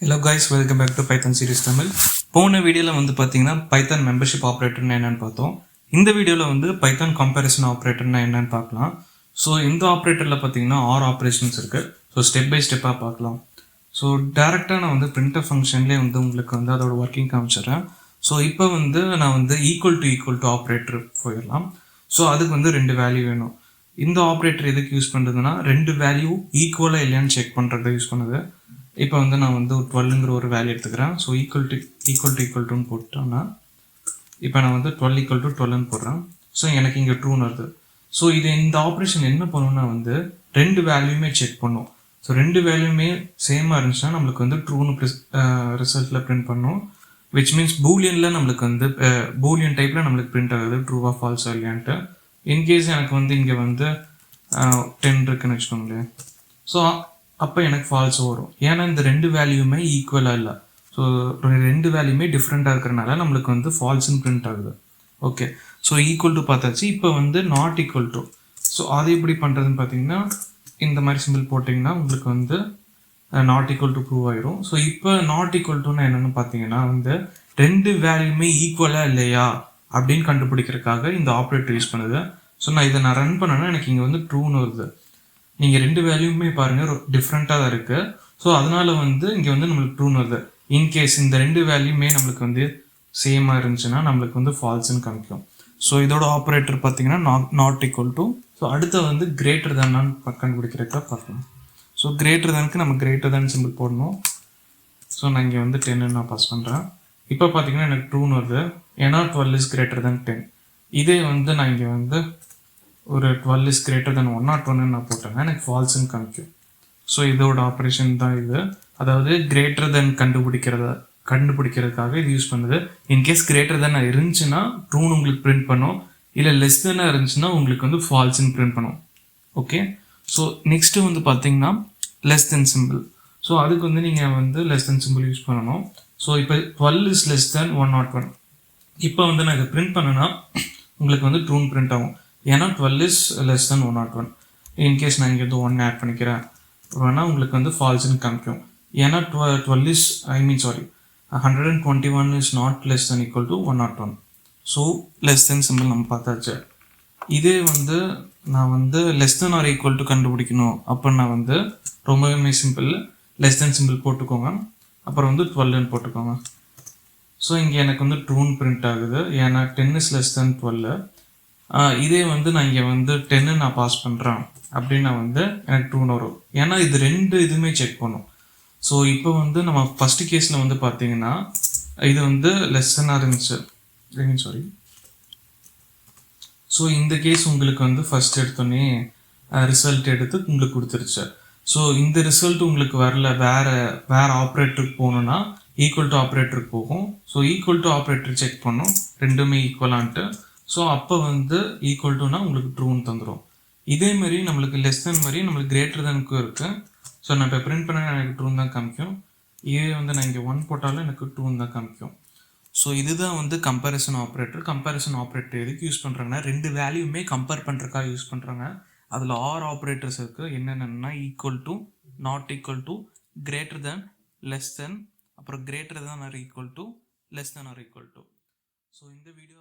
Hello guys, welcome back to Python series Tamil. போன வீடியோல வந்து பாத்தீங்கன்னா பைத்தான் மெம்பர்ஷிப் ஆபரேட்டர்னா என்னன்னு பார்த்தோம். இந்த வீடியோல வந்து பைத்தான் கம்பேரிசன் ஆபரேட்டர்னா என்னன்னு பார்க்கலாம். ஸோ இந்த ஆபரேட்டர்ல பாத்தீங்கன்னா 6 ஆபரேஷன்ஸ் இருக்கு. ஸோ ஸ்டெப் பை ஸ்டெப்பா பார்க்கலாம். ஸோ டைரக்டா நான் வந்து பிரிண்டர் ஃபங்க்ஷன்லேயே வந்து உங்களுக்கு வந்து அதோட ஒர்க்கிங் காமிச்சிடுறேன். ஸோ இப்போ வந்து நான் வந்து ஈக்குவல் டு ஆபரேட்டர் போயிடலாம். ஸோ அதுக்கு வந்து 2 வேல்யூ வேணும். இந்த ஆபரேட்டர் எதுக்கு யூஸ் பண்ணுறதுன்னா 2 வேல்யூ ஈக்குவலாக இல்லையான்னு செக் பண்ணுறது யூஸ் பண்ணுது. இப்போ வந்து நான் வந்து 12ங்கிற ஒரு வேல்யூ எடுத்துக்கிறேன். ஸோ ஈக்குவல் டுன்னு போட்டோன்னா இப்போ நான் வந்து 12 = 12ன்னு போடுறேன். ஸோ எனக்கு இங்கே ட்ரூன்னு வருது. ஸோ இது இந்த ஆப்ரேஷன் என்ன பண்ணுன்னா வந்து 2 வேல்யூமே செக் பண்ணும். ஸோ 2 வேல்யூமே சேமாக இருந்துச்சுன்னா நம்மளுக்கு வந்து ட்ரூன்னு ரிசல்ட்டில் பிரிண்ட் பண்ணும். விச் மீன்ஸ் பூலியனில் நம்மளுக்கு வந்து பூலியன் டைப்பில் நம்மளுக்கு பிரிண்ட் ஆகுது ட்ரூவா ஃபால்ஸா இல்லையான்ட்டு. இன்கேஸ் எனக்கு வந்து இங்கே வந்து 10 இருக்குன்னு வச்சுக்கோங்களேன். ஸோ அப்போ எனக்கு ஃபால்ஸ் வரும். ஏன்னா இந்த 2 வேல்யூமே ஈக்குவலாக இல்லை. ஸோ 2 வேல்யூமே டிஃப்ரெண்ட்டாக இருக்கிறனால நம்மளுக்கு வந்து ஃபால்ஸ்ன்னு பிரிண்ட் ஆகுது. ஓகே, ஸோ ஈக்குவல் டு பார்த்தாச்சு. இப்போ வந்து நாட் ஈக்குவல் டு. ஸோ அது எப்படி பண்ணுறதுன்னு பார்த்தீங்கன்னா இந்த மாதிரி சிம்பிள் போட்டிங்கன்னா உங்களுக்கு வந்து நாட் ஈக்குவல் டு ப்ரூவ் ஆயிரும். ஸோ இப்போ நாட் ஈக்குவல் டுன்னு என்னென்னு பார்த்தீங்கன்னா வந்து 2 வேல்யூமே ஈக்குவலாக இல்லையா அப்படின்னு கண்டுபிடிக்கிறதுக்காக இந்த ஆப்ரேட்டர் யூஸ் பண்ணுது. ஸோ நான் ரன் பண்ணேன்னா எனக்கு இங்கே வந்து ட்ரூன்னு வருது. நீங்கள் 2 வேல்யூமே பாருங்கள் டிஃப்ரெண்ட்டாக தான் இருக்குது. ஸோ அதனால் வந்து இங்கே வந்து நம்மளுக்கு ட்ரூன்னு வருது. இன்கேஸ் இந்த 2 வேல்யூமே நம்மளுக்கு வந்து சேமாக இருந்துச்சுன்னா நம்மளுக்கு வந்து ஃபால்ஸ்ன்னு காமிக்கும். ஸோ இதோட ஆப்ரேட்டர் பார்த்தீங்கன்னா நாட் ஈக்குவல் டு. ஸோ அடுத்து வந்து கிரேட்டர் தேன்னான்னு கண்டுபிடிக்கிறதுக்காக பார்க்கலாம். ஸோ கிரேட்டர் தேனுக்கு நம்ம கிரேட்டர் தேன் சிம்பிள் போடணும். ஸோ நான் இங்கே வந்து 10ன்னு நான் பாஸ் பண்ணுறேன். இப்போ பார்த்தீங்கன்னா எனக்கு ட்ரூன்னு வருது. ஏன்னா 12 = 10. இதே வந்து நான் இங்கே வந்து ஒரு 12 > 101 நான் போட்டேன்னா எனக்கு ஃபால்ஸ்ன்னு காமிக்கும். ஸோ இதோட ஆப்ரேஷன் தான் இது. அதாவது கிரேட்டர் தென் கண்டுபிடிக்கிறதுக்காக இது யூஸ் பண்ணுது. இன்கேஸ் கிரேட்டர் தென் இருந்துச்சுன்னா ட்ரூன்னு உங்களுக்கு பிரிண்ட் பண்ணும். இல்லை லெஸ் தென்னாக இருந்துச்சுன்னா உங்களுக்கு வந்து ஃபால்ஸ்ன்னு பிரிண்ட் பண்ணும். ஓகே, ஸோ நெக்ஸ்ட்டு வந்து பார்த்தீங்கன்னா லெஸ் தென் சிம்பிள். ஸோ அதுக்கு வந்து நீங்கள் வந்து லெஸ் தென் சிம்பிள் யூஸ் பண்ணணும். ஸோ இப்போ 12 > 101. இப்போ வந்து நான் இதை பிரிண்ட் பண்ணேன்னா உங்களுக்கு வந்து ட்ரூன்னு பிரிண்ட் ஆகும். ஏன்னா 12 > 101. இன்கேஸ் நான் இங்கே வந்து 1 ஆட் பண்ணிக்கிறேன் வேணால் உங்களுக்கு வந்து ஃபால்ஸ்ன்னு காமிக்கும். ஏன்னா 121 is not less than equal to 101. So less than simple நம்ம பார்த்தாச்சு. இதே வந்து நான் வந்து less than or equal to கண்டுபிடிக்கணும் அப்படின்னா வந்து ரொம்பவே சிம்பிள். லெஸ் தென் சிம்பிள் போட்டுக்கோங்க, அப்புறம் வந்து 12ன்னு போட்டுக்கோங்க. ஸோ இங்கே எனக்கு வந்து ட்ரூன்னு பிரிண்ட் ஆகுது. ஏன்னா 10 is less than 12. இதே வந்து நான் இங்கே வந்து 10 நான் பாஸ் பண்ணுறேன் அப்படின்னா வந்து எனக்கு ட்ரூன்னு வரும். ஏன்னா இது 2 இதுவுமே செக் பண்ணும். ஸோ இப்போ வந்து நம்ம ஃபஸ்ட்டு கேஸில் வந்து பார்த்தீங்கன்னா இது வந்து லெஸ்ஸனாக இருந்துச்சு. சாரி. ஸோ இந்த கேஸ் உங்களுக்கு வந்து ஃபஸ்ட் எடுத்தோடனே ரிசல்ட் எடுத்து உங்களுக்கு கொடுத்துருச்சு. ஸோ இந்த ரிசல்ட் உங்களுக்கு வரல, வேறு ஆப்ரேட்டருக்கு போகணுன்னா ஈக்குவல் டு ஆப்ரேட்டருக்கு போகும். So equal to operator check பண்ணும் ரெண்டுமே ஈக்குவலான்ட்டு. ஸோ அப்போ வந்து ஈக்குவல் டுனா உங்களுக்கு ட்ரூன்னு தந்துடும். இதேமாரி நம்மளுக்கு லெஸ் தென் மாதிரி நம்மளுக்கு கிரேட்டர் தேனுக்கும் இருக்குது. ஸோ நான் இப்போ பிரிண்ட் பண்ண எனக்கு ட்ரூன்னு தான் காமிக்கும். இதே வந்து நான் இங்கே 1 போட்டாலும் எனக்கு ட்ரூன்னு தான் காமிக்கும். ஸோ இதுதான் வந்து கம்பேரிசன் ஆப்ரேட்டர். கம்பேரிசன் ஆப்ரேட்டர் எதுக்கு யூஸ் பண்ணுறாங்கன்னா 2 வேல்யூமே கம்பேர் பண்ணுறதுக்காக யூஸ் பண்ணுறாங்க. அதில் 6 ஆப்ரேட்டர்ஸ் இருக்குது. என்னென்னா equal to, not equal to, greater than, less than, அப்புறம் greater than or equal to, less than or equal to. So இந்த வீடியோ